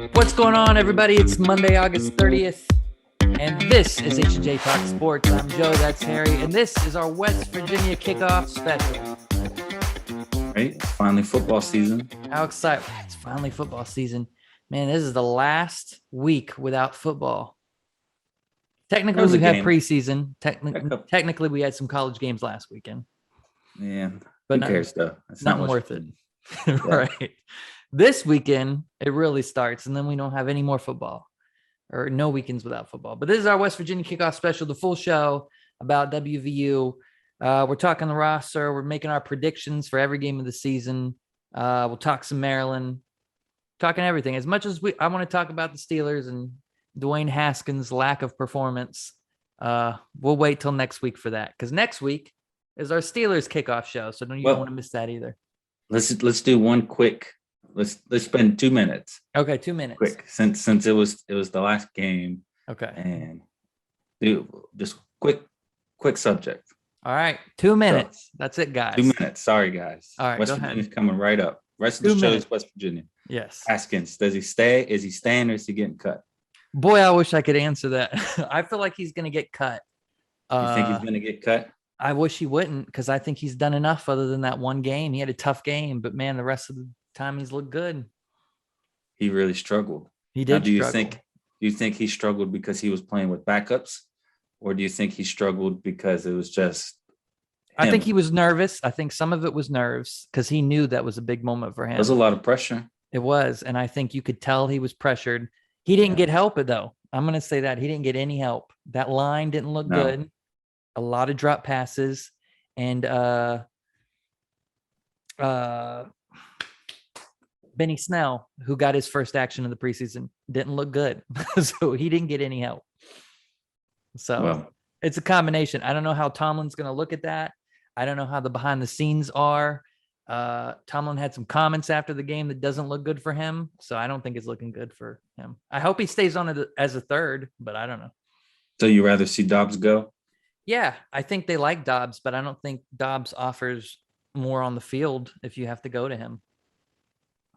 What's going on, everybody? It's Monday, August 30th, and this is H&J Talk Sports. I'm Joe, that's Harry, and this is our West Virginia Kickoff special. Right? It's finally football season. How excited. It's finally football season. Man, this is the last week without football. Technically, we had preseason. Technically, we had some college games last weekend. Yeah, but who cares, though? It's not worth it. Right. This weekend, it really starts, and then we don't have any more football or no weekends without football. But this is our West Virginia Kickoff special, the full show about WVU. We're talking the roster. We're making our predictions for every game of the season. We'll talk some Maryland, talking everything. As much as I want to talk about the Steelers and Dwayne Haskins' lack of performance, we'll wait till next week for that, because next week is our Steelers kickoff show. So don't want to miss that either. Let's do one quick. Let's spend 2 minutes. Okay, 2 minutes. Quick, since it was the last game. Okay. And do just quick subject. All right, 2 minutes. That's it, guys. 2 minutes. Sorry, guys. All right, West Virginia's coming right up. Rest of the show is West Virginia. Yes. Haskins, does he stay? Is he staying or is he getting cut? Boy, I wish I could answer that. I feel like he's going to get cut. You think he's going to get cut? I wish he wouldn't, because I think he's done enough other than that one game. He had a tough game, but man, the rest of the time he's looked good. He really struggled. He did. Now, do you think he struggled because he was playing with backups, or do you think he struggled because it was just him? I think he was nervous. I think some of it was nerves, because he knew that was a big moment for him. There was a lot of pressure. It was, and I think you could tell he was pressured. He didn't get help, though. I'm going to say that he didn't get any help. That line didn't look good. A lot of drop passes, and Benny Snell, who got his first action of the preseason, didn't look good. So he didn't get any help. So it's a combination. I don't know how Tomlin's going to look at that. I don't know how the behind the scenes are. Tomlin had some comments after the game that doesn't look good for him. So I don't think it's looking good for him. I hope he stays on it as a third, but I don't know. So you rather see Dobbs go? Yeah, I think they like Dobbs, but I don't think Dobbs offers more on the field if you have to go to him.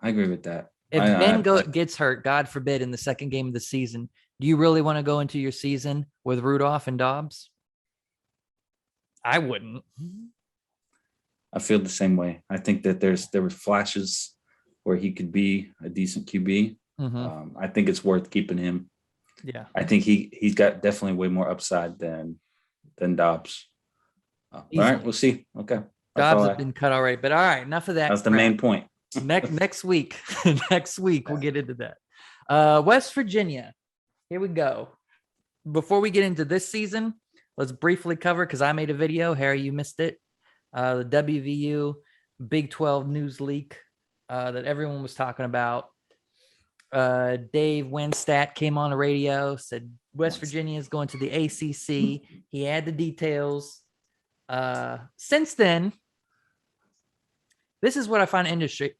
I agree with that. If Ben gets hurt, God forbid, in the second game of the season, do you really want to go into your season with Rudolph and Dobbs? I wouldn't. I feel the same way. I think that there were flashes where he could be a decent QB. Mm-hmm. I think it's worth keeping him. Yeah, I think he's got definitely way more upside than Dobbs. All right, we'll see. Okay, Dobbs has been cut already, but all right, enough of that. That's the main point. next week we'll get into that. West Virginia, here we go. Before we get into this season, let's briefly cover, because I made a video. Harry, you missed it. The WVU Big 12 news leak that everyone was talking about. Dave Winstead came on the radio, said West Virginia is going to the ACC. He had the details. Since then, this is what I find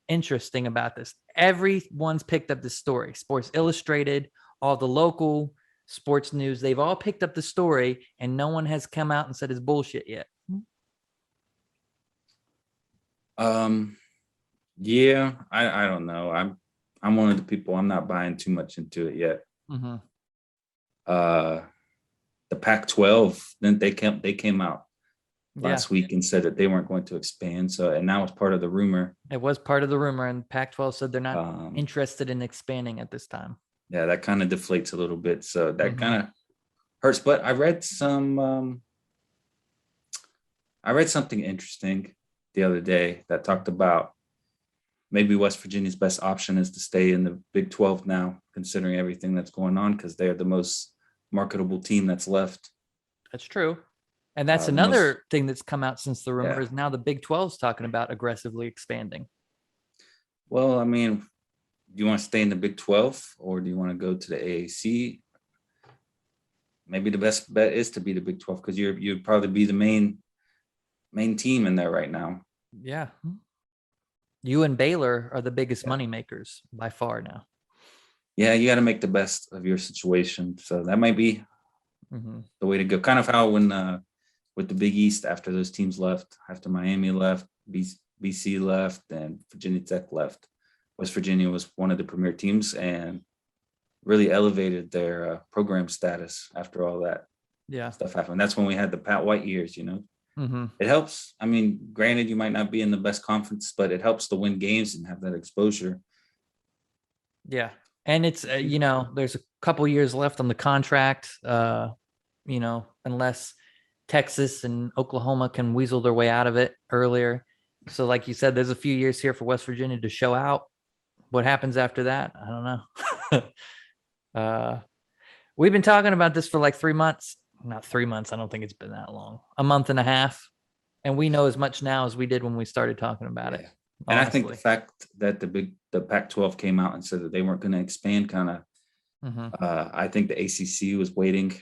interesting about this. Everyone's picked up this story. Sports Illustrated, all the local sports news, they've all picked up the story, and no one has come out and said it's bullshit yet. Yeah, I don't know. I'm one of the people, I'm not buying too much into it yet. Mm-hmm. The Pac-12, then they came out last week and said that they weren't going to expand. So, and now it's part of the rumor. It was part of the rumor, and Pac-12 said they're not interested in expanding at this time. Yeah, that kind of deflates a little bit. So that kind of hurts. But I read something interesting the other day that talked about maybe West Virginia's best option is to stay in the Big 12 now, considering everything that's going on, because they're the most marketable team that's left. That's true. And that's another thing that's come out since the rumor is now the Big 12 is talking about aggressively expanding. Well, I mean, do you want to stay in the Big 12 or do you want to go to the AAC? Maybe the best bet is to be the Big 12, because you'd probably be the main team in there right now. Yeah. You and Baylor are the biggest money makers by far now. Yeah, you got to make the best of your situation. So that might be the way to go. Kind of how when with the Big East, after those teams left, after Miami left, BC left, and Virginia Tech left, West Virginia was one of the premier teams, and really elevated their program status after all that Yeah. stuff happened. That's when we had the Pat White years, Mm-hmm. It helps. I mean, granted, you might not be in the best conference, but it helps to win games and have that exposure. Yeah. And it's, there's a couple years left on the contract, unless Texas and Oklahoma can weasel their way out of it earlier. So like you said, there's a few years here for West Virginia to show out. What happens after that? I don't know. We've been talking about this for like 3 months. Not 3 months. I don't think it's been that long. A month and a half. And we know as much now as we did when we started talking about it. And I think the honestly. fact that the Pac-12 came out and said that they weren't going to expand I think the ACC was waiting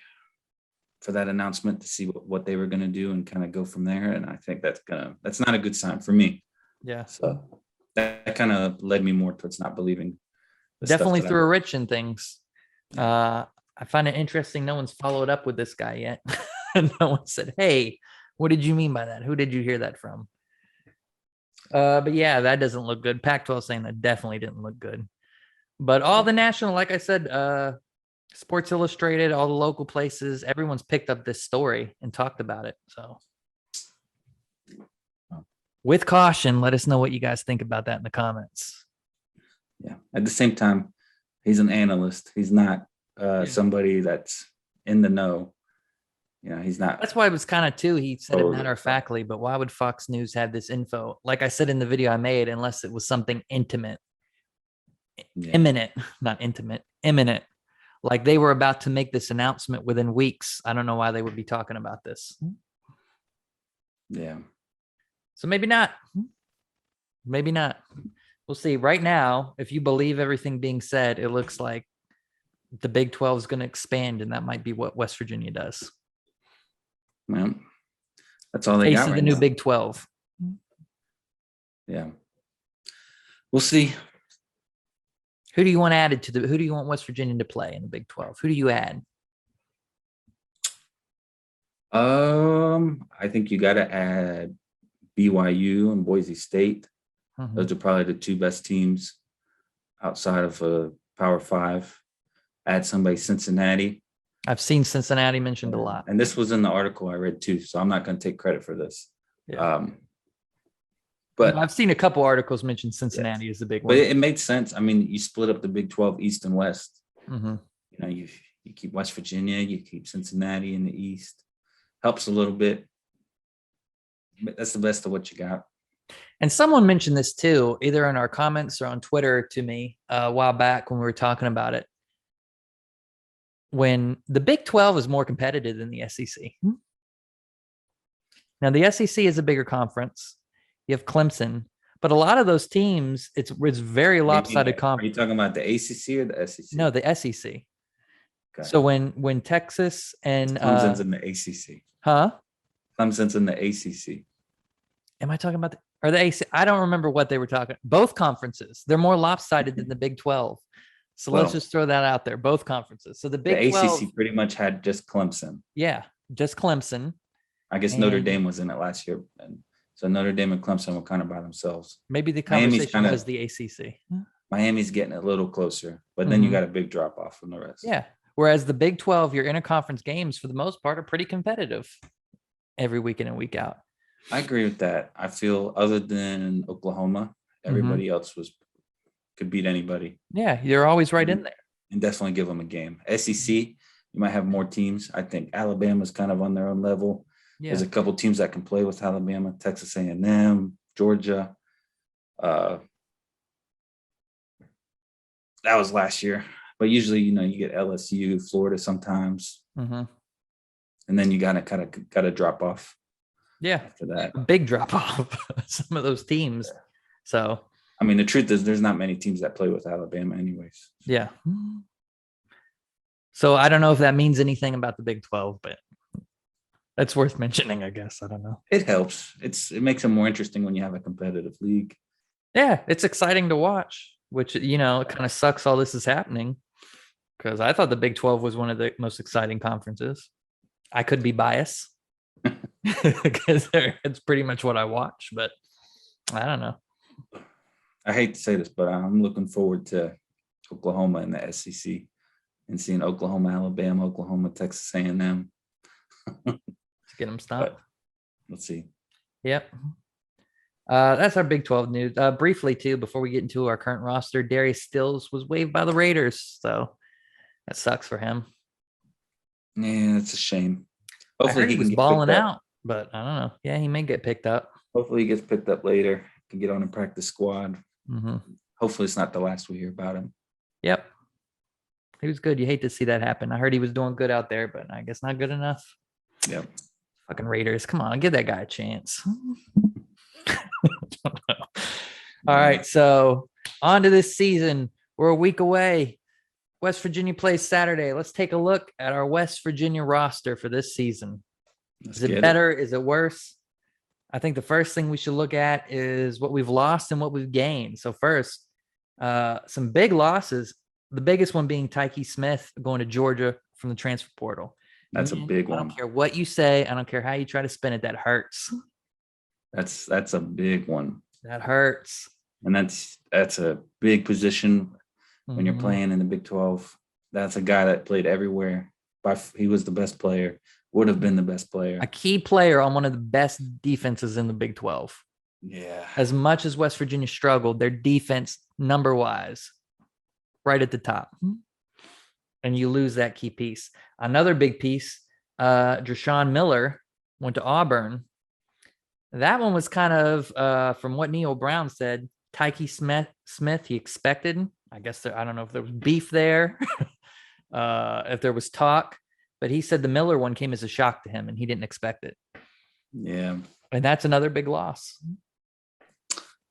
for that announcement to see what they were going to do and kind of go from there. And I think that's not a good sign for me. Yeah. So that kind of led me more towards not believing. Definitely threw a wrench in things. I find it interesting. No one's followed up with this guy yet. No one said, "Hey, what did you mean by that? Who did you hear that from?" But yeah, that doesn't look good. Pac-12 saying that definitely didn't look good. But all the national, like I said, Sports Illustrated, all the local places, everyone's picked up this story and talked about it. So with caution, let us know what you guys think about that in the comments. Yeah. At the same time, he's an analyst. He's not somebody that's in the know. He's not. That's why it was kind of too, he said it matter-of-factly, but why would Fox News have this info? Like I said in the video I made, unless it was something imminent, not intimate, imminent. Like they were about to make this announcement within weeks. I don't know why they would be talking about this. Yeah. So maybe not. Maybe not. We'll see. Right now, if you believe everything being said, it looks like the Big 12 is going to expand, and that might be what West Virginia does. Well, that's all they got right the new Big 12. Yeah. We'll see. Who do you want added to who do you want West Virginia to play in the Big 12? Who do you add? I think you got to add BYU and Boise State. Mm-hmm. Those are probably the two best teams outside of a Power Five. Add somebody Cincinnati. I've seen Cincinnati mentioned a lot. And this was in the article I read too, so I'm not going to take credit for this. Yeah. But I've seen a couple articles mention Cincinnati as the big one. But it made sense. I mean, you split up the Big 12 East and West. Mm-hmm. You keep West Virginia, you keep Cincinnati in the East. Helps a little bit. But that's the best of what you got. And someone mentioned this too, either in our comments or on Twitter to me a while back when we were talking about it. When the Big 12 is more competitive than the SEC. Now, the SEC is a bigger conference. You have Clemson, but a lot of those teams, it's very lopsided conference. Are you talking about the ACC or the SEC? No, the SEC. Okay. So when Texas and Clemson's in the ACC. Huh? Clemson's in the ACC. Am I talking about the ACC? I don't remember what they were talking. Both conferences, they're more lopsided than the Big 12. So let's just throw that out there. Both conferences. So the Big 12, ACC pretty much had just Clemson. Yeah, just Clemson. I guess Notre Dame was in it last year, and so Notre Dame and Clemson were kind of by themselves. Maybe the conversation was the ACC. Miami's getting a little closer, but then you got a big drop off from the rest. Yeah. Whereas the Big 12, your interconference games for the most part are pretty competitive every week in and week out. I agree with that. I feel other than Oklahoma, everybody else could beat anybody. Yeah, you're always right in there. And definitely give them a game. SEC, you might have more teams. I think Alabama's kind of on their own level. Yeah. There's a couple teams that can play with Alabama, Texas A&M, Georgia. That was last year. But usually, you get LSU, Florida sometimes. Mm-hmm. And then you gotta drop off. Yeah. After that. A big drop off. Some of those teams. Yeah. So I mean, the truth is there's not many teams that play with Alabama anyways. Yeah. So I don't know if that means anything about the Big 12, but that's worth mentioning, I guess. I don't know. It helps. It makes it more interesting when you have a competitive league. Yeah, it's exciting to watch, which, it kind of sucks all this is happening because I thought the Big 12 was one of the most exciting conferences. I could be biased because it's pretty much what I watch, but I don't know. I hate to say this, but I'm looking forward to Oklahoma and the SEC. and seeing Oklahoma, Alabama, Oklahoma, Texas A&M. To get them stopped. Let's see. Yep. That's our Big 12 news. Briefly, too, before we get into our current roster, Darius Stills was waived by the Raiders. So that sucks for him. Yeah, it's a shame. Hopefully he was balling out, but I don't know. Yeah, he may get picked up. Hopefully he gets picked up later. Can get on a practice squad. Mm-hmm. Hopefully it's not the last we hear about him. Yep. He was good. You hate to see that happen. I heard he was doing good out there, but I guess not good enough. Yep. Fucking Raiders. Come on, give that guy a chance. All right, so on to this season. We're a week away. West Virginia plays Saturday. Let's take a look at our West Virginia roster for this season. Is it better? Is it worse? I think the first thing we should look at is what we've lost and what we've gained. So first, some big losses. The biggest one being Tyke Smith going to Georgia from the transfer portal. That's a big one. I don't care what you say. I don't care how you try to spin it. That hurts. That's a big one. That hurts. And that's a big position when you're playing in the Big 12. That's a guy that played everywhere. He was the best player, would have been the best player. A key player on one of the best defenses in the Big 12. Yeah. As much as West Virginia struggled, their defense number-wise, right at the top. And you lose that key piece. Another big piece, Drashawn Miller went to Auburn. That one was kind of, from what Neil Brown said, Tyke Smith, he expected. I guess I don't know if there was beef there, if there was talk, but he said the Miller one came as a shock to him and he didn't expect it. Yeah. And that's another big loss.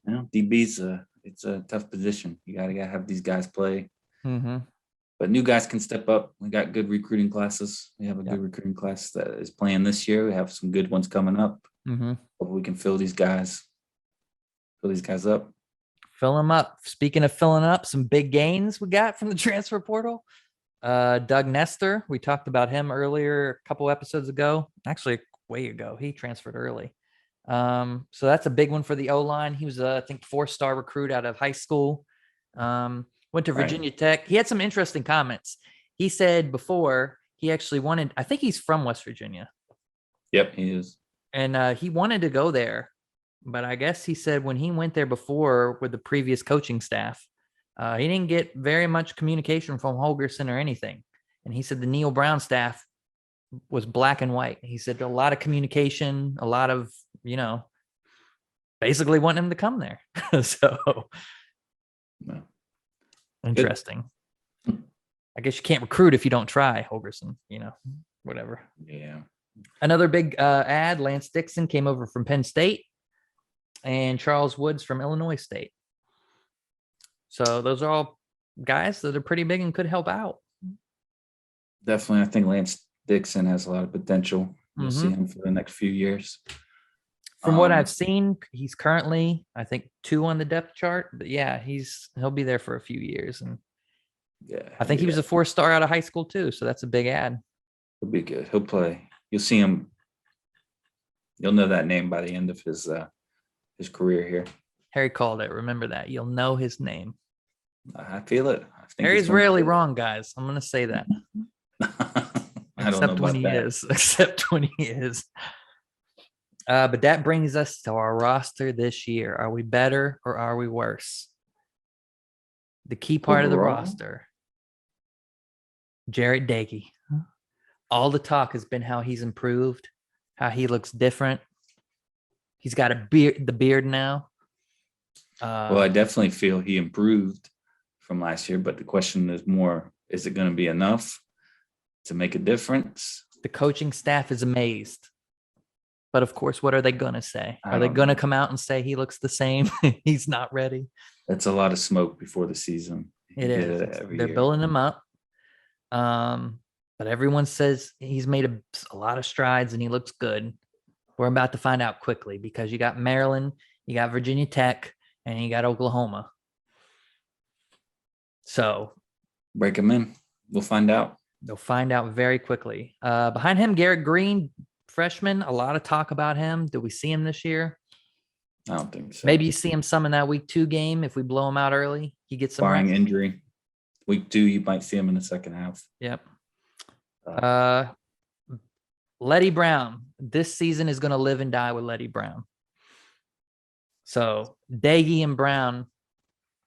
Yeah, DB's it's a tough position. You gotta have these guys play. Mm-hmm. But new guys can step up. We got good recruiting classes. We have a good recruiting class that is playing this year. We have some good ones coming up. Mm-hmm. Hope we can fill these guys up. Fill them up. Speaking of filling up, some big gains we got from the transfer portal. Doug Nestor, we talked about him earlier, a couple episodes ago. Actually, way ago. He transferred early. So that's a big one for the O-line. He was, I think, 4-star recruit out of high school. Went to Virginia Tech. He had some interesting comments. He said before he actually wanted, I think he's from West Virginia. Yep, he is. And he wanted to go there. But I guess he said when he went there before with the previous coaching staff, he didn't get very much communication from Holgorsen or anything. And he said the Neil Brown staff was black and white. He said a lot of communication, a lot of, basically wanting him to come there. So interesting. Good. I guess you can't recruit if you don't try, Holgorsen, whatever. Yeah. Another big ad, Lance Dixon came over from Penn State and Charles Woods from Illinois State. So those are all guys that are pretty big and could help out. Definitely. I think Lance Dixon has a lot of potential. You'll see him for the next few years. From what I've seen, he's currently, I think, 2 on the depth chart. But yeah, he'll be there for a few years. And I think he was a 4-star out of high school too. So that's a big ad. He'll be good. He'll play. You'll see him. You'll know that name by the end of his career here. Harry called it. Remember that. You'll know his name. I feel it. Harry's rarely wrong, guys. I'm going to say that. Except when he is. But that brings us to our roster this year. Are we better or are we worse? The key part of the roster, Jarret Doege. All the talk has been how he's improved, how he looks different. He's got the beard now. Well, I definitely feel he improved from last year, but the question is more, is it going to be enough to make a difference? The coaching staff is amazed. But of course, what are they going to say? Are they going to come out and say he looks the same? He's not ready. That's a lot of smoke before the season. It is. They're building him up. But everyone says he's made a lot of strides and he looks good. We're about to find out quickly because you got Maryland, you got Virginia Tech, and you got Oklahoma. So break him in. We'll find out. They'll find out very quickly. Behind him, Garrett Green, freshman. A lot of talk about him. Do we see him this year? I don't think so. Maybe you see him some in that week 2 game if we blow him out early. He gets some barring injury. week 2, you might see him in the second half. Yep. Letty Brown. This season is going to live and die with Letty Brown. So Daggy and Brown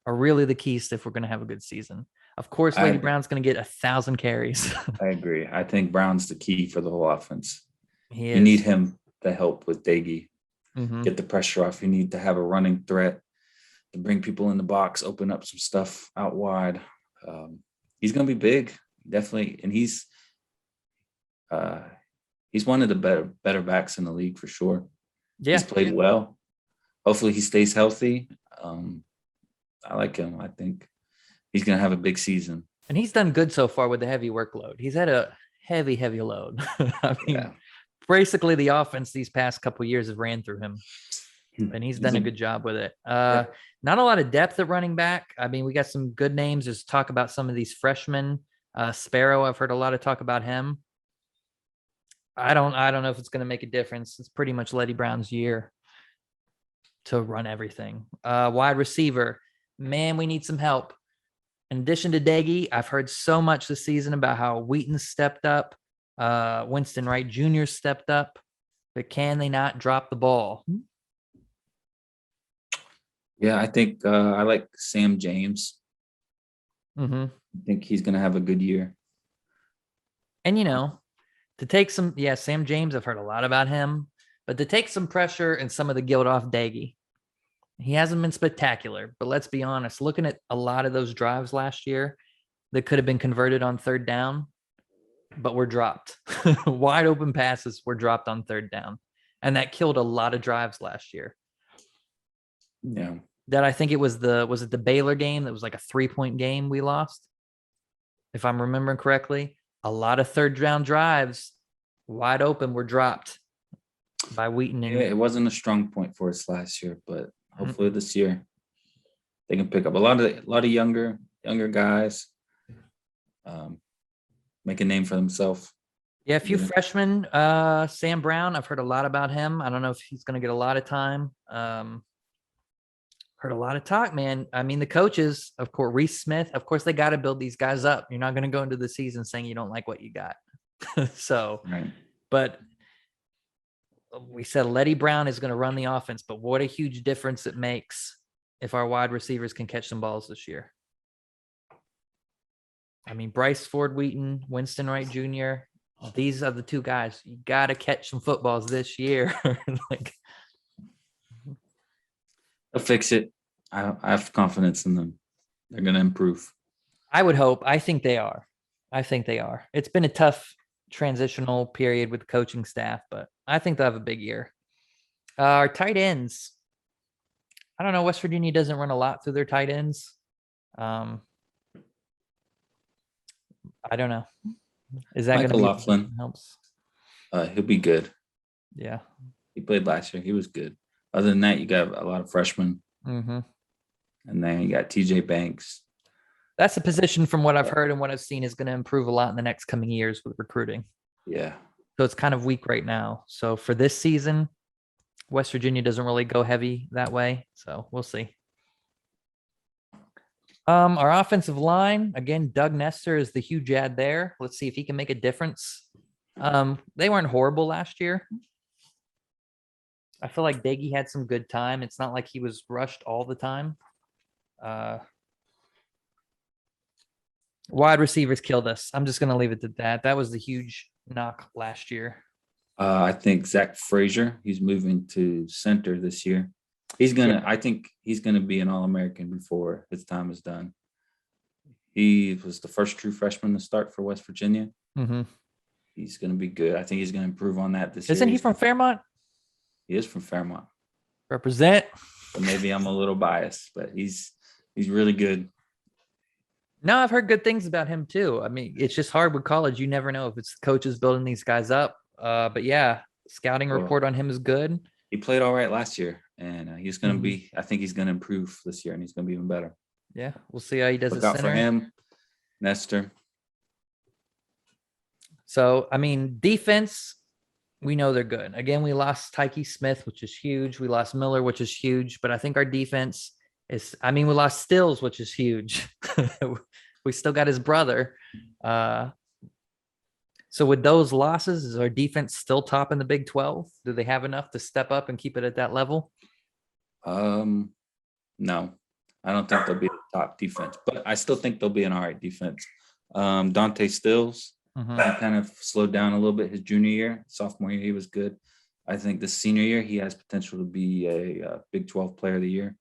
are really the keys if we're going to have a good season. Of course, Letty Brown's going to get 1,000 carries. I agree. I think Brown's the key for the whole offense. You need him to help with Daggy. Mm-hmm. Get the pressure off. You need to have a running threat to bring people in the box, open up some stuff out wide. He's going to be big, definitely. And he's one of the better backs in the league for sure. Yeah. He's played well. Hopefully he stays healthy. I like him. I think he's going to have a big season. And he's done good so far with the heavy workload. He's had a heavy load. I mean, basically the offense these past couple of years have ran through him. And he's done a good job with it. Not a lot of depth at running back. I mean, we got some good names. Just talk about some of these freshmen. Sparrow, I've heard a lot of talk about him. I don't know if it's going to make a difference. It's pretty much Letty Brown's year to run everything. Wide receiver, man, we need some help. In addition to Daggy, I've heard so much this season about how Wheaton stepped up. Winston Wright Jr. stepped up. But can they not drop the ball? Yeah, I think I like Sam James. Mm-hmm. I think he's going to have a good year. And, to take some, Sam James, I've heard a lot about him, but to take some pressure and some of the guilt off Daggy. He hasn't been spectacular, but let's be honest, looking at a lot of those drives last year that could have been converted on third down, but were dropped. Wide open passes were dropped on third down. And that killed a lot of drives last year. Yeah. That I think it was the Baylor game that was like a 3-point game we lost? If I'm remembering correctly, a lot of third down drives wide open were dropped by Wheaton. Yeah, it wasn't a strong point for us last year, but hopefully this year they can pick up a lot of younger guys, make a name for themselves. Yeah, a few freshmen. Sam Brown, I've heard a lot about him. I don't know if he's going to get a lot of time. Heard a lot of talk, man. I mean, the coaches, of course, Reese Smith, of course, they got to build these guys up. You're not going to go into the season saying you don't like what you got. So, right. But we said Letty Brown is going to run the offense, but what a huge difference it makes if our wide receivers can catch some balls this year. I mean, Bryce Ford Wheaton, Winston Wright Jr., these are the two guys. You got to catch some footballs this year. They'll fix it. I have confidence in them. They're going to improve. I would hope. I think they are. It's been a tough transitional period with the coaching staff, but I think they'll have a big year. Our tight ends. I don't know. West Virginia doesn't run a lot through their tight ends. I don't know. Is that going to be Laughlin helps? He'll be good. Yeah. He played last year. He was good. Other than that, you got a lot of freshmen. Mm-hmm. And then you got TJ Banks. That's a position from what I've heard and what I've seen is going to improve a lot in the next coming years with recruiting. Yeah. So it's kind of weak right now. So for this season, West Virginia doesn't really go heavy that way. So we'll see. Our offensive line, again, Doug Nestor is the huge add there. Let's see if he can make a difference. They weren't horrible last year. I feel like Daggy had some good time. It's not like he was rushed all the time. Wide receivers killed us. I'm just going to leave it at that. That was the huge knock last year. I think Zach Frazier, he's moving to center this year. I think he's going to be an All-American before his time is done. He was the first true freshman to start for West Virginia. Mm-hmm. He's going to be good. I think he's going to improve on that this year. Isn't he from Fairmont? He is from Fairmont. Represent. So maybe I'm a little biased, but he's really good. No, I've heard good things about him too. I mean, it's just hard with college. You never know if it's the coaches building these guys up. But yeah, scouting report on him is good. He played all right last year, and he's going to be. I think he's going to improve this year, and he's going to be even better. Yeah, we'll see how he does. Look out for him, Nestor. So, I mean, defense, we know they're good. Again, we lost Tyke Smith, which is huge. We lost Miller, which is huge. But I think our defense is. I mean, we lost Stills, which is huge. We still got his brother. So with those losses, is our defense still top in the Big 12? Do they have enough to step up and keep it at that level? No, I don't think they'll be the top defense, but I still think they'll be an all right defense. Dante Stills, he kind of slowed down a little bit his junior year. Sophomore year, he was good. I think the senior year, he has potential to be a Big 12 player of the year.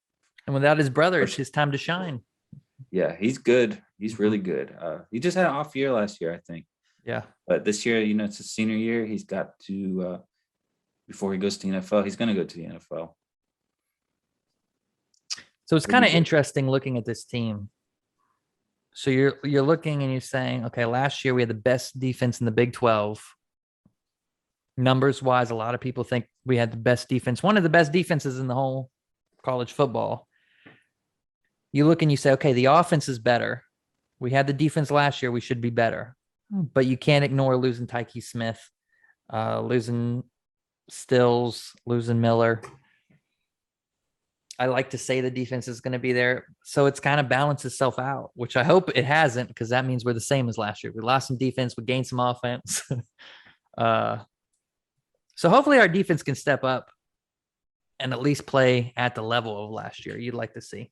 And without his brother, it's his time to shine. Yeah, he's good. He's really good. He just had an off year last year, I think. Yeah. But this year, it's his senior year. He's got to, before he goes to the NFL, he's going to go to the NFL. So it's kind of interesting looking at this team. So you're looking and you're saying, okay, last year we had the best defense in the Big 12. Numbers wise, a lot of people think we had the best defense, one of the best defenses in the whole college football. You look and you say, okay, the offense is better. We had the defense last year. We should be better. But you can't ignore losing Tyke Smith, losing Stills, losing Miller. I like to say the defense is going to be there. So it's kind of balanced itself out, which I hope it hasn't, because that means we're the same as last year. We lost some defense. We gained some offense. So hopefully our defense can step up and at least play at the level of last year. You'd like to see.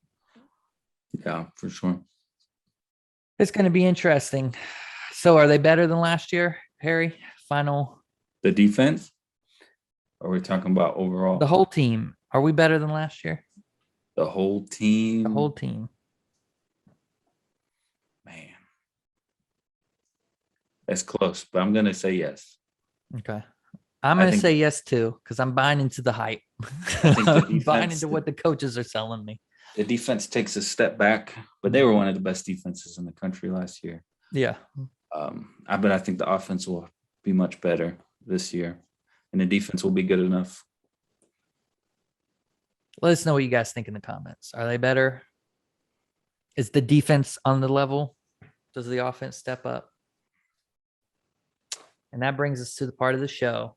Yeah, for sure. It's going to be interesting. So are they better than last year, Harry? Final. The defense? Or are we talking about overall? The whole team. Are we better than last year? The whole team? The whole team. Man. That's close, but I'm going to say yes. Okay. I'm going to say yes, too, because I'm buying into the hype. I'm buying into what the coaches are selling me. The defense takes a step back, but they were one of the best defenses in the country last year. Yeah. I think the offense will be much better this year, and the defense will be good enough. Let us know what you guys think in the comments. Are they better? Is the defense on the level? Does the offense step up? And that brings us to the part of the show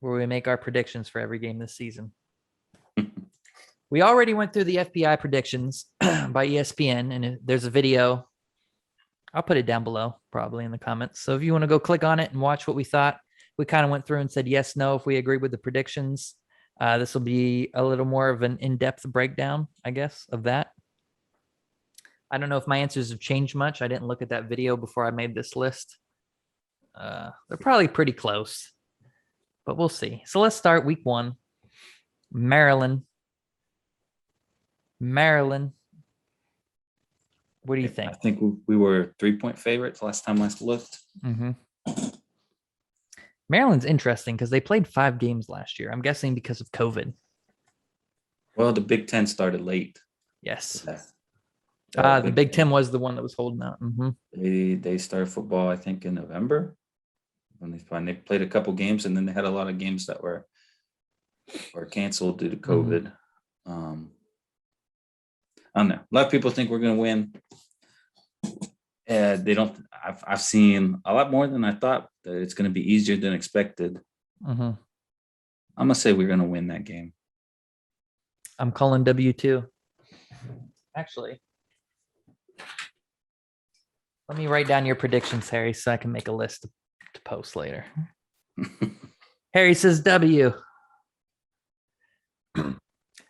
where we make our predictions for every game this season. We already went through the FPI predictions by ESPN, and there's a video. I'll put it down below, probably in the comments. So if you want to go click on it and watch what we thought, we kind of went through and said yes, no, if we agree with the predictions. This will be a little more of an in-depth breakdown, I guess, of that. I don't know if my answers have changed much. I didn't look at that video before I made this list. They're probably pretty close, but we'll see. So let's start week 1. Maryland. What do you think? I think we were 3-point favorites last time I looked. Mm-hmm. Maryland's interesting because they played 5 games last year. I'm guessing because of COVID. Well, the Big Ten started late. Yes. Yeah. The Big Ten was the one that was holding out. Mm-hmm. They started football, I think, in November. When they played a couple games, and then they had a lot of games that were canceled due to COVID. Mm-hmm. I don't know. A lot of people think we're going to win. They don't. I've seen a lot more than I thought that it's going to be easier than expected. Mm-hmm. I'm going to say we're going to win that game. I'm calling W2. Actually, let me write down your predictions, Harry, so I can make a list to post later. Harry says W.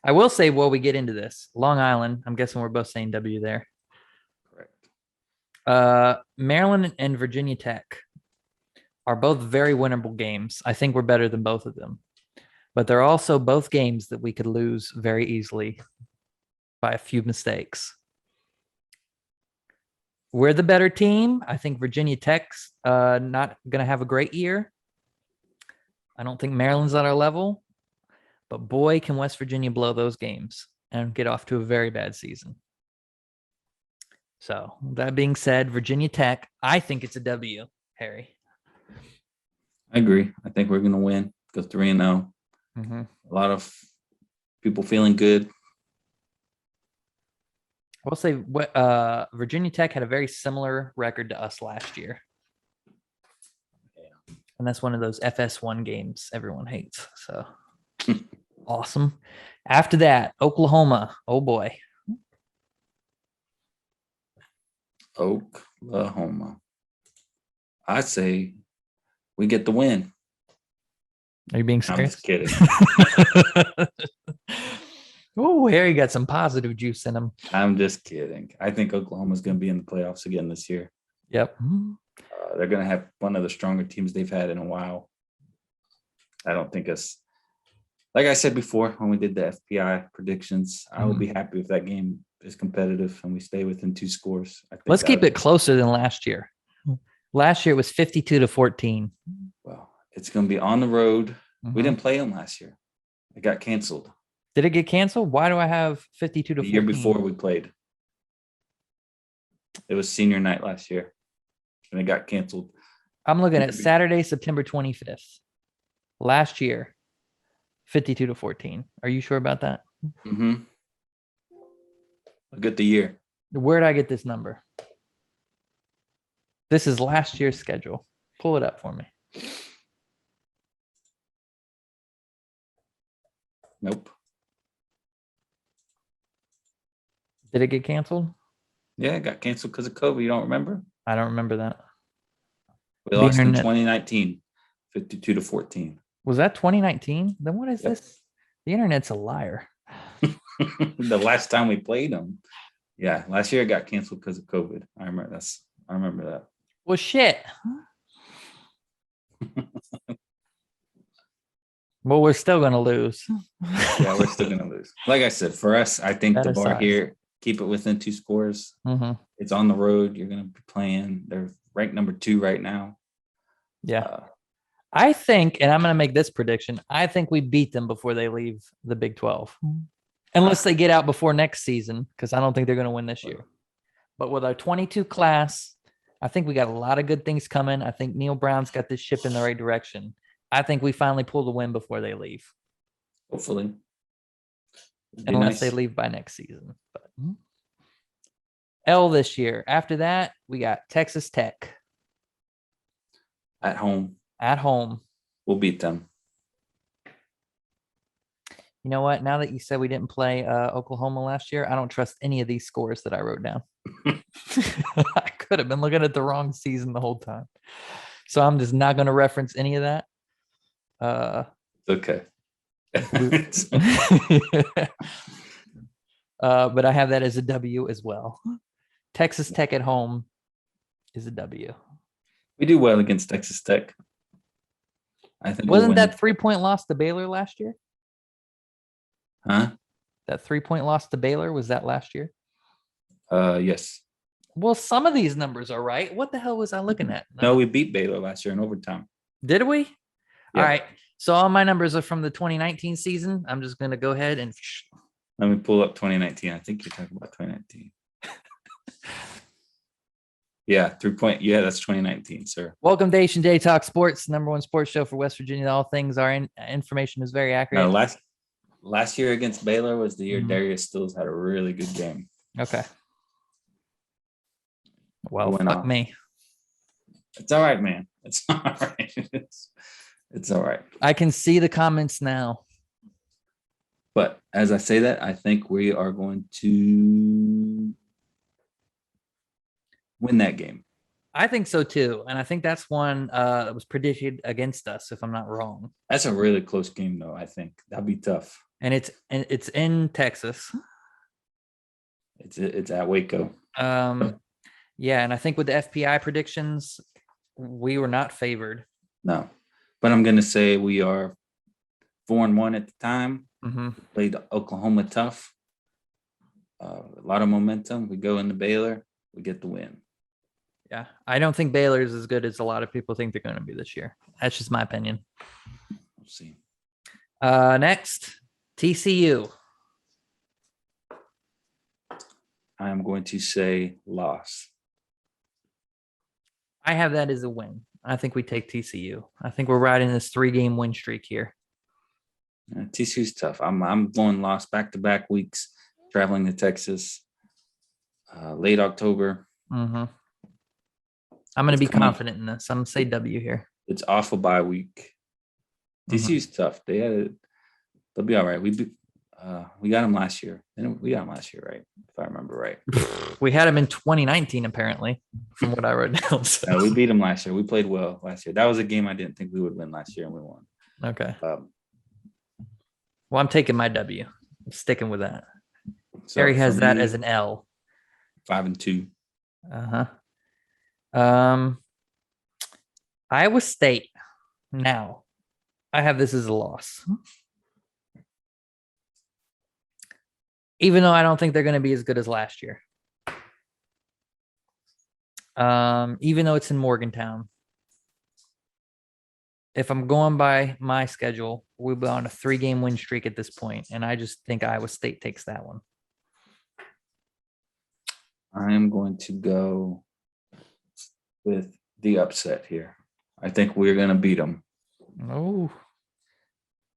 I will say while we get into this, Long Island, I'm guessing we're both saying W there. Correct. Maryland and Virginia Tech are both very winnable games. I think we're better than both of them. But they're also both games that we could lose very easily by a few mistakes. We're the better team. I think Virginia Tech's not going to have a great year. I don't think Maryland's at our level. But boy, can West Virginia blow those games and get off to a very bad season. So that being said, Virginia Tech, I think it's a W, Harry. I agree. I think we're going to win. Go 3-0. Mm-hmm. A lot of people feeling good. I will say Virginia Tech had a very similar record to us last year. Yeah. And that's one of those FS1 games everyone hates. So awesome. After that, Oklahoma. Oh, boy. Oklahoma. I say we get the win. Are you being I'm serious? just kidding. Oh, Harry got some positive juice in him. I'm just kidding. I think Oklahoma's going to be in the playoffs again this year. Yep. They're going to have one of the stronger teams they've had in a while. I don't think us. Like I said before, when we did the FPI predictions, I would be happy if that game is competitive and we stay within 2 scores. I think Let's keep it closer than last year. Last year it was 52-14. Well, it's going to be on the road. We didn't play them last year. It got canceled. Did it get canceled? Why do I have 52-14? The year before we played. It was senior night last year, and it got canceled. I'm looking at Saturday, September 25th. Last year, 52-14. Are you sure about that? Mm-hmm. Look at the year. Where did I get this number? This is last year's schedule. Pull it up for me. Nope. Did it get canceled? Yeah, it got canceled because of COVID. You don't remember? I don't remember that. We lost in 2019, 52-14. Was that 2019? Then what is this? The internet's a liar. The last time we played them. Yeah, last year it got canceled because of COVID. I remember that. Well, shit. Well, we're still going to lose. Yeah, we're still going to lose. Like I said, for us, I think the bar here, keep it within 2 scores. It's on the road. You're going to be playing. They're ranked number 2 right now. Yeah. I think, and I'm going to make this prediction, I think we beat them before they leave the Big 12. Unless they get out before next season, because I don't think they're going to win this year. But with our 22 class, I think we got a lot of good things coming. I think Neil Brown's got this ship in the right direction. I think we finally pull the win before they leave. Hopefully. Unless they leave by next season. But L this year. After that, we got Texas Tech. At home. At home. We'll beat them. You know what? Now that you said we didn't play Oklahoma last year, I don't trust any of these scores that I wrote down. I could have been looking at the wrong season the whole time. So I'm just not going to reference any of that. Okay. But I have that as a W as well. Texas Tech at home is a W. We do well against Texas Tech. I think wasn't that 3-point loss to Baylor last year? Huh? That 3-point loss to Baylor, was that last year? Yes. Well, some of these numbers are right. What the hell was I looking at? No, we beat Baylor last year in overtime. Did we? Yeah. All right. So all my numbers are from the 2019 season. I'm just going to go ahead and. Let me pull up 2019. I think you're talking about 2019. Yeah, 3-point. Yeah, that's 2019, sir. Welcome to H&J Talk Sports, #1 sports show for West Virginia. All things are information is very accurate. No, last year against Baylor was the year Darius Stills had a really good game. Okay. Well, fuck me. It's all right, man. It's all right. It's all right. I can see the comments now. But as I say that, I think we are going to win that game. I think so too. And I think that's one that was predicted against us, if I'm not wrong. That's a really close game, though, I think. That'll be tough. And it's in Texas. It's at Waco. Yeah, and I think with the FPI predictions, we were not favored. No. But I'm going to say we are 4-1 at the time. Played Oklahoma tough. A lot of momentum. We go into Baylor. We get the win. Yeah, I don't think Baylor is as good as a lot of people think they're going to be this year. That's just my opinion. We'll see. Next, TCU. I am going to say loss. I have that as a win. I think we take TCU. I think we're riding this 3-game win streak here. TCU's tough. I'm going loss back-to-back weeks, traveling to Texas, late October. I'm going to be confident in this. I'm going to say W here. It's off a bye week. TCU's tough. They'll be all right. We got them last year. We got them last year, right? If I remember right. We had them in 2019, apparently, from what I wrote down. So. No, we beat them last year. We played well last year. That was a game I didn't think we would win last year, and we won. Okay. Well, I'm taking my W. I'm sticking with that. So Harry has that me, as an L. 5-2. Iowa State. Now, I have this as a loss. Even though I don't think they're going to be as good as last year. Even though it's in Morgantown. If I'm going by my schedule, we'll be on a 3-game win streak at this point, and I just think Iowa State takes that one. I am going to go with the upset here. I think we're going to beat them. Oh.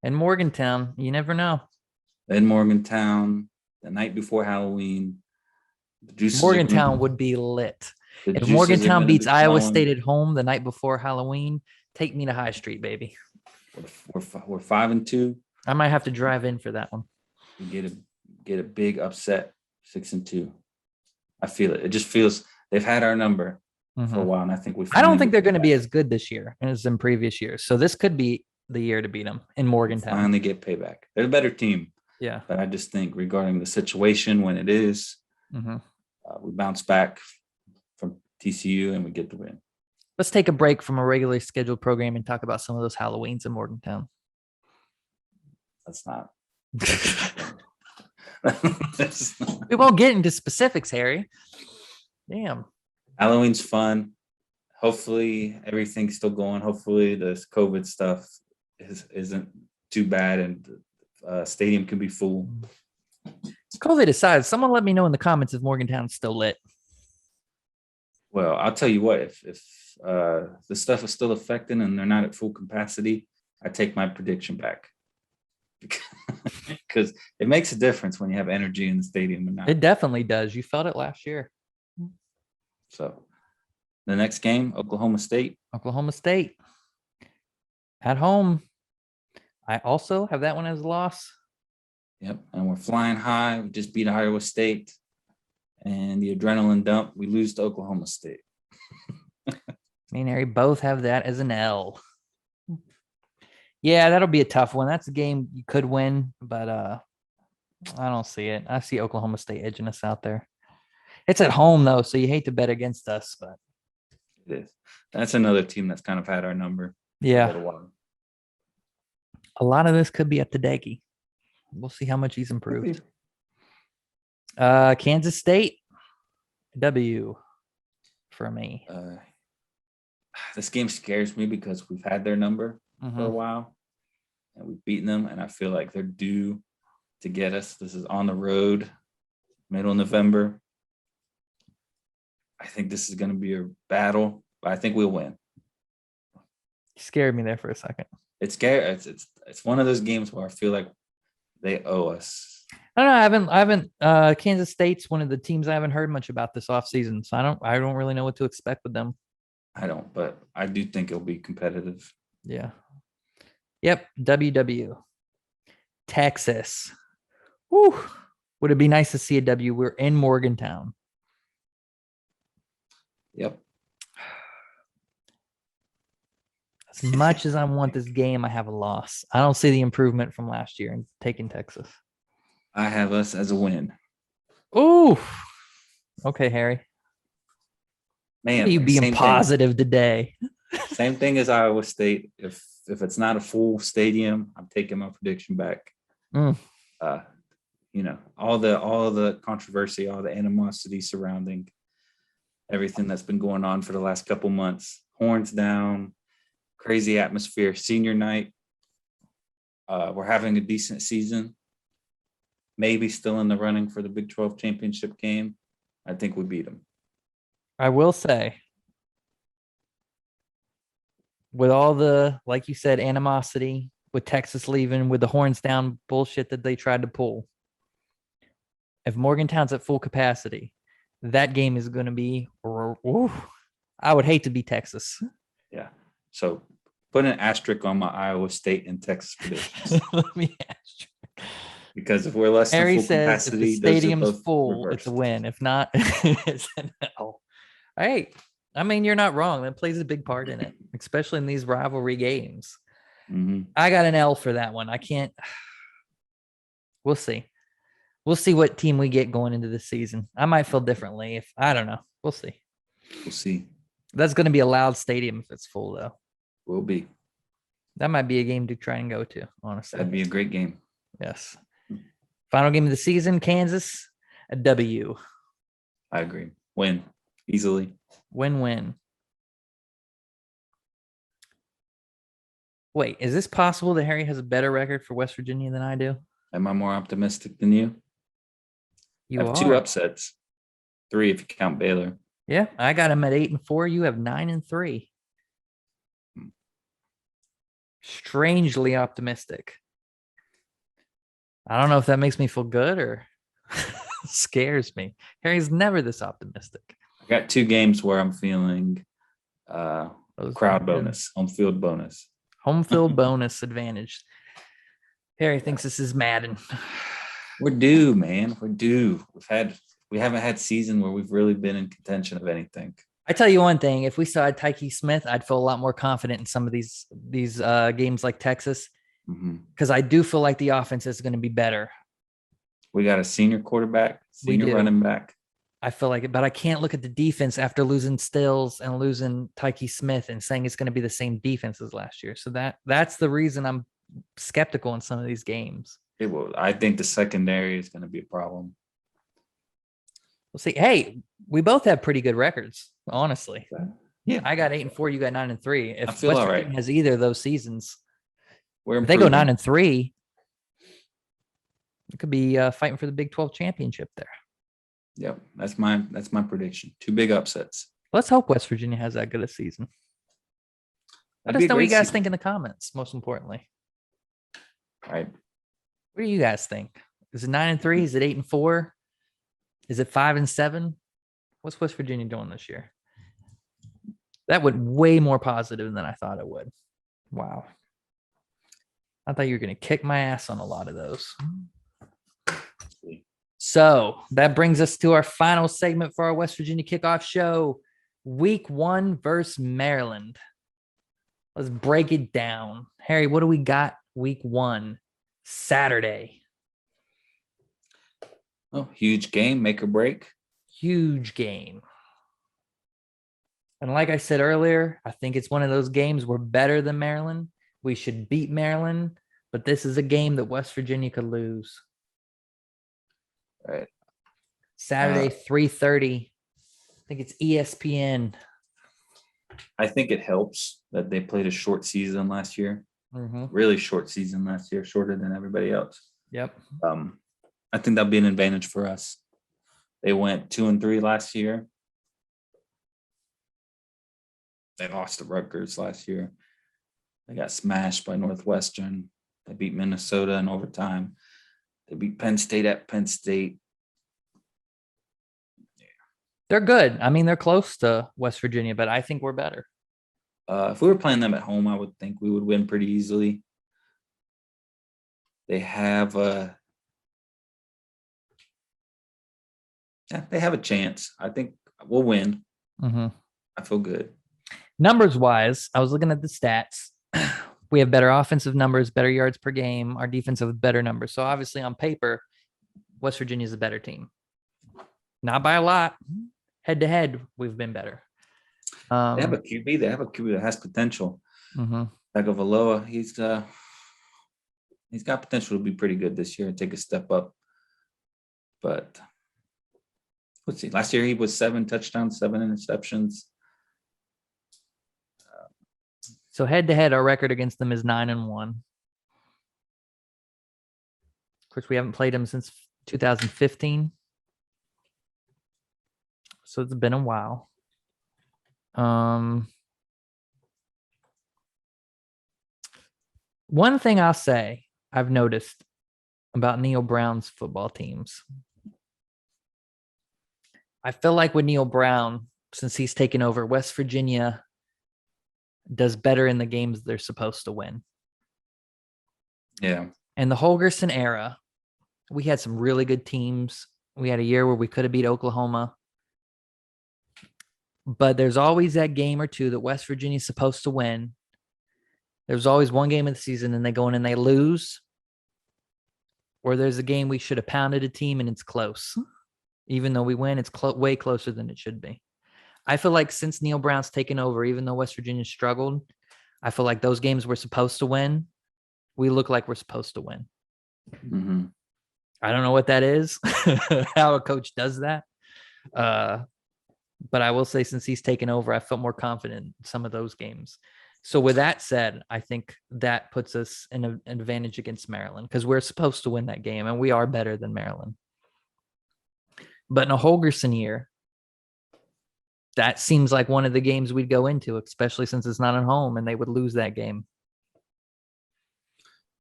And Morgantown, you never know. In Morgantown, the night before Halloween. Morgantown would be lit. If Morgantown beats Iowa State at home the night before Halloween, take me to High Street, baby. We're 5-2. I might have to drive in for that one. We get a big upset, 6-2. I feel it. It just feels they've had our number for a while, and I think I don't think they're going to be as good this year as in previous years. So this could be the year to beat them in Morgantown. Finally get payback. They're a better team. Yeah. But I just think regarding the situation when it is, we bounce back from TCU and we get the win. Let's take a break from a regularly scheduled program and talk about some of those Halloweens in Morgantown. That's not. We won't get into specifics, Harry. Damn. Halloween's fun. Hopefully everything's still going. Hopefully this COVID stuff isn't too bad and the stadium can be full. COVID aside, someone let me know in the comments if Morgantown's still lit. Well, I'll tell you what, if the stuff is still affecting and they're not at full capacity, I take my prediction back. Because it makes a difference when you have energy in the stadium or not. It definitely does. You felt it last year. So the next game, Oklahoma State. Oklahoma State. At home. I also have that one as a loss. Yep. And we're flying high. We just beat Iowa State. And the adrenaline dump, we lose to Oklahoma State. Me and Harry both have that as an L. Yeah, that'll be a tough one. That's a game you could win, but I don't see it. I see Oklahoma State edging us out there. It's at home, though, so you hate to bet against us, but it is. That's another team that's kind of had our number. Yeah. A lot of this could be up to Daggy. We'll see how much he's improved. Kansas State, W for me. This game scares me because we've had their number for a while and we've beaten them, and I feel like they're due to get us. This is on the road, middle of November. I think this is going to be a battle, but I think we'll win. You scared me there for a second. It's scary. It's one of those games where I feel like they owe us. I don't know. I haven't. Kansas State's one of the teams I haven't heard much about this offseason, so I don't really know what to expect with them. I don't, but I do think it'll be competitive. Yeah. Yep. WW. Texas. Whew. Would it be nice to see a W? We're in Morgantown. Yep. As much as I want this game, I have a loss. I don't see the improvement from last year in taking Texas. I have us as a win. Ooh. Okay, Harry. Man, you being positive today. Same thing as Iowa State. If it's not a full stadium, I'm taking my prediction back. You know, all the controversy, all the animosity surrounding everything that's been going on for the last couple months. Horns down, crazy atmosphere, senior night. We're having a decent season. Maybe still in the running for the Big 12 championship game. I think we beat them. I will say, with all the, like you said, animosity with Texas leaving, with the horns down bullshit that they tried to pull, if Morgantown's at full capacity, that game is going to be, I would hate to be Texas. Yeah. So put an asterisk on my Iowa State and Texas predictions. Let me asterisk. Because if we're less than Harry full says if the capacity, those are stadium's both full, it's reversed. a win. If not, it's an L. Hey, I mean, you're not wrong. That plays a big part in it, especially in these rivalry games. Mhm. I got an L for that one. I can't. We'll see. We'll see what team we get going into the season. I might feel differently if I don't know. We'll see. We'll see. That's going to be a loud stadium if it's full, though. Will be. That might be a game to try and go to, honestly. That'd be a great game. Yes. Final game of the season, Kansas, a W. I agree. Win easily. Win-win. Wait, is this possible that Harry has a better record for West Virginia than I do? Am I more optimistic than you? You I have are. 2 upsets. 3 if you count Baylor. Yeah, I got him at 8-4. You have 9-3. Strangely optimistic. I don't know if that makes me feel good or scares me. Harry's never this optimistic. I got 2 games where I'm feeling crowd bonus, home field bonus. Home field bonus advantage. Harry thinks this is Madden. We're due, man. We're due. We haven't had season where we've really been in contention of anything. I tell you one thing: if we saw Tyke Smith, I'd feel a lot more confident in some of these games like Texas, because I do feel like the offense is going to be better. We got a senior quarterback, senior running back. I feel like it, but I can't look at the defense after losing Stills and losing Tyke Smith and saying it's going to be the same defense as last year. So that's the reason I'm skeptical in some of these games. It will. I think the secondary is going to be a problem. We'll see. Hey, we both have pretty good records, honestly. Yeah, I got 8-4. You got 9-3. If I feel West all Virginia right. has either of those seasons, if they go 9-3. It could be fighting for the Big 12 championship there. Yep, that's my prediction. 2 big upsets. Let's hope West Virginia has that good a season. Let us know what you guys think in the comments, most importantly. All right. What do you guys think? Is it 9-3? Is it 8-4? Is it 5-7? What's West Virginia doing this year? That would way more positive than I thought it would. Wow. I thought you were going to kick my ass on a lot of those. So that brings us to our final segment for our West Virginia kickoff show. Week 1 versus Maryland. Let's break it down. Harry, what do we got week 1? Saturday. Oh, huge game, make or break. Huge game. And like I said earlier, I think it's one of those games we're better than Maryland. We should beat Maryland, but this is a game that West Virginia could lose. All right. Saturday, 3:30. I think it's ESPN. I think it helps that they played a short season last year. Mm-hmm. Really short season last year, shorter than everybody else. Yep. I think that'll be an advantage for us. They went 2-3 last year. They lost to Rutgers last year. They got smashed by Northwestern. They beat Minnesota in overtime. They beat Penn State at Penn State. They're good. I mean, they're close to West Virginia, but I think we're better. If we were playing them at home, I would think we would win pretty easily. They have they have a chance. I think we'll win. Mm-hmm. I feel good. Numbers wise, I was looking at the stats. We have better offensive numbers, better yards per game. Our defense have better numbers. So obviously on paper, West Virginia is a better team. Not by a lot. Head to head, we've been better. They have a QB. They have a QB that has potential. Mm-hmm. Tagovailoa, he's got potential to be pretty good this year and take a step up. But let's see. Last year he was 7 touchdowns, 7 interceptions. So head to head, our record against them is 9-1. Of course, we haven't played them since 2015. So it's been a while. One thing I'll say I've noticed about Neil Brown's football teams. I feel like with Neil Brown, since he's taken over, West Virginia does better in the games they're supposed to win. Yeah. And the Holgerson era, We had some really good teams. We had a year where we could have beat Oklahoma. But there's always that game or two that West Virginia's supposed to win. There's always one game of the season and they go in and they lose. Or there's a game we should have pounded a team and it's close. Even though we win, it's way closer than it should be. I feel like since Neil Brown's taken over, even though West Virginia struggled, I feel like those games we're supposed to win, we look like we're supposed to win. Mm-hmm. I don't know what that is, how a coach does that. But I will say since he's taken over, I felt more confident in some of those games. So with that said, I think that puts us in an advantage against Maryland because we're supposed to win that game and we are better than Maryland. But in a Holgerson year, that seems like one of the games we'd go into, especially since it's not at home and they would lose that game.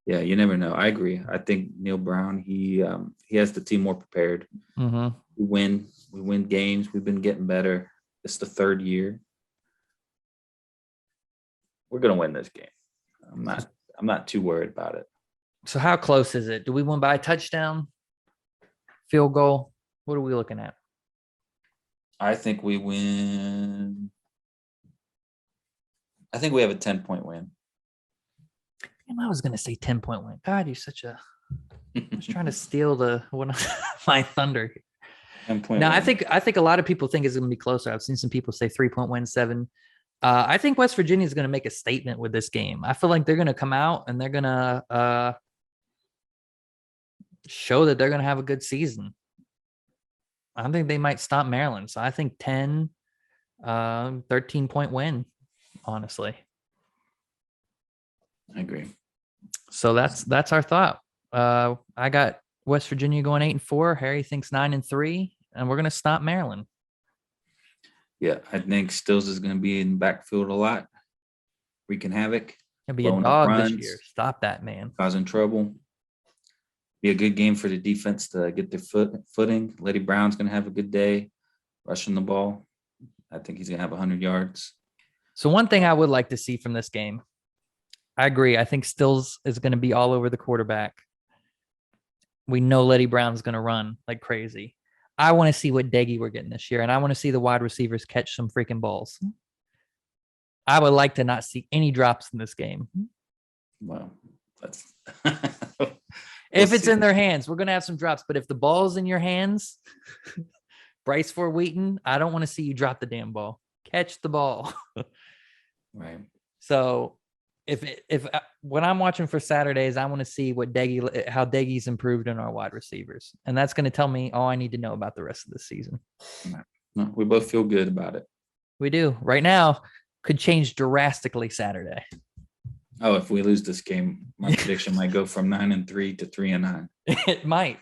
Yeah, you never know. I agree. I think Neil Brown, he has the team more prepared. Mm-hmm. We win games. We've been getting better. It's the third year. We're gonna win this game. I'm not too worried about it. So how close is it? Do we win by a touchdown? Field goal? What are we looking at? I think we win. I think we have a 10-point win. Damn, I was gonna say 10-point win. God, you're such a. I was trying to steal my thunder. 10-point No, win. I think a lot of people think it's gonna be closer. I've seen some people say 3-point win, 7. I think West Virginia is going to make a statement with this game. I feel like they're going to come out and they're going to show that they're going to have a good season. I think they might stop Maryland. So I think 10, 13-point win, honestly. I agree. So that's our thought. I got West Virginia going 8-4. Harry thinks 9-3, and we're going to stop Maryland. Yeah, I think Stills is going to be in the backfield a lot, wreaking havoc. He'll be a dog this year. Stop that, man. Causing trouble. Be a good game for the defense to get their footing. Letty Brown's going to have a good day rushing the ball. I think he's going to have 100 yards. So one thing I would like to see from this game, I agree. I think Stills is going to be all over the quarterback. We know Letty Brown's going to run like crazy. I want to see what Deggy we're getting this year, and I want to see the wide receivers catch some freaking balls. I would like to not see any drops in this game. Well, that's if it's in their hands, we're going to have some drops. But if the ball's in your hands, Bryce Ford Wheaton, I don't want to see you drop the damn ball. Catch the ball. Right. So if when I'm watching for Saturdays, I want to see how Deggy's improved in our wide receivers. And that's going to tell me all I need to know about the rest of the season. No, we both feel good about it. We do. Right now, could change drastically Saturday. Oh, if we lose this game, my prediction might go from 9-3 to 3-9. It might.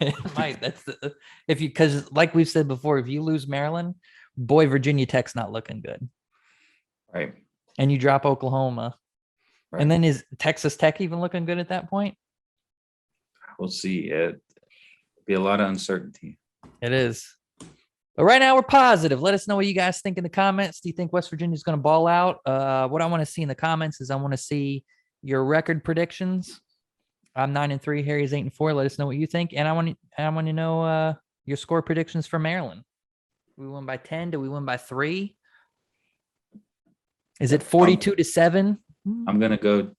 It might. Because like we've said before, if you lose Maryland, boy, Virginia Tech's not looking good. Right. And you drop Oklahoma. Right. And then is Texas Tech even looking good at that point? We'll see. It'll be a lot of uncertainty. It is. But right now we're positive. Let us know what you guys think in the comments. Do you think West Virginia is going to ball out? What I want to see in the comments is I want to see your record predictions. I'm 9-3. Harry's 8-4. Let us know what you think. And I want to know your score predictions for Maryland. Do we win by 10? Do we win by 3? Is it 42-7? I'm going to go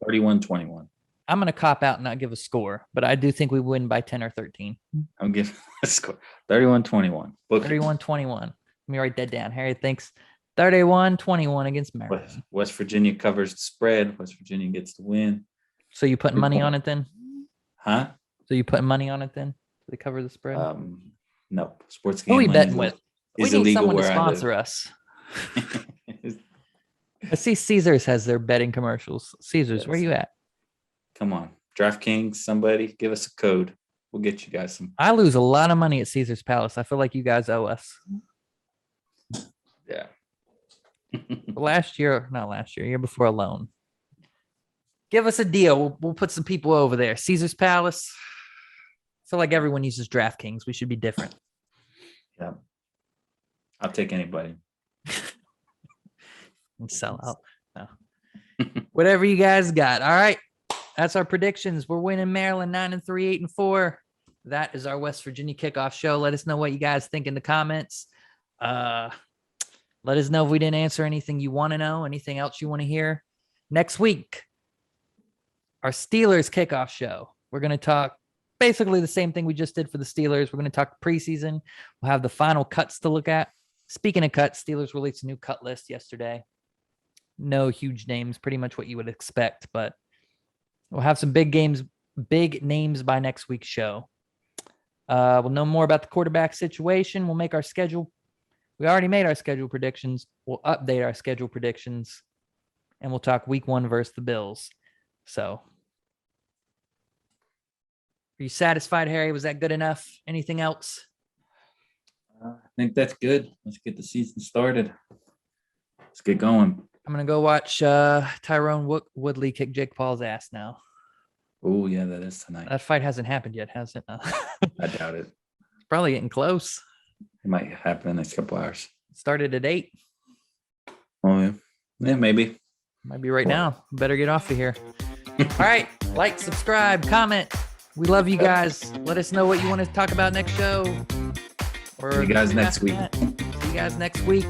31-21. I'm going to cop out and not give a score, but I do think we win by 10 or 13. I'm giving a score 31-21. 31-21. Let me write that down. Harry thinks 31-21 against Maryland. West Virginia covers the spread. West Virginia gets the win. So you putting money on it then? Huh? So you putting money on it then? To cover the spread? No. Sports Who are we gambling betting with? We need someone to where I sponsor us. I see Caesars has their betting commercials. Caesars, where you at? Come on. DraftKings, somebody, give us a code. We'll get you guys some. I lose a lot of money at Caesars Palace. I feel like you guys owe us. Yeah. Year before alone. Give us a deal. We'll put some people over there. Caesars Palace. I feel like everyone uses DraftKings. We should be different. Yeah. I'll take anybody. And sell out. No. Whatever you guys got. All right. That's our predictions. We're winning Maryland 9-3, 8-4. That is our West Virginia kickoff show. Let us know what you guys think in the comments. Let us know if we didn't answer anything you want to know, anything else you want to hear. Next week, our Steelers kickoff show. We're going to talk basically the same thing we just did for the Steelers. We're going to talk preseason. We'll have the final cuts to look at. Speaking of cuts, Steelers released a new cut list yesterday. No huge names, pretty much what you would expect, but we'll have some big names by next week's show. We'll know more about the quarterback situation. We'll make our schedule. We already made our schedule predictions. We'll update our schedule predictions, and we'll talk week 1 versus the Bills. So, are you satisfied, Harry? Was that good enough? Anything else? I think that's good. Let's get the season started. Let's get going. I'm going to go watch Tyrone Woodley kick Jake Paul's ass now. Oh, yeah, that is tonight. That fight hasn't happened yet, has it? No. I doubt it. It's probably getting close. It might happen in the next couple hours. It started at 8. Oh, yeah. Yeah, maybe. Might be right now. Better get off of here. All right. Like, subscribe, comment. We love you guys. Let us know what you want to talk about next show. See you guys next week. See you guys next week.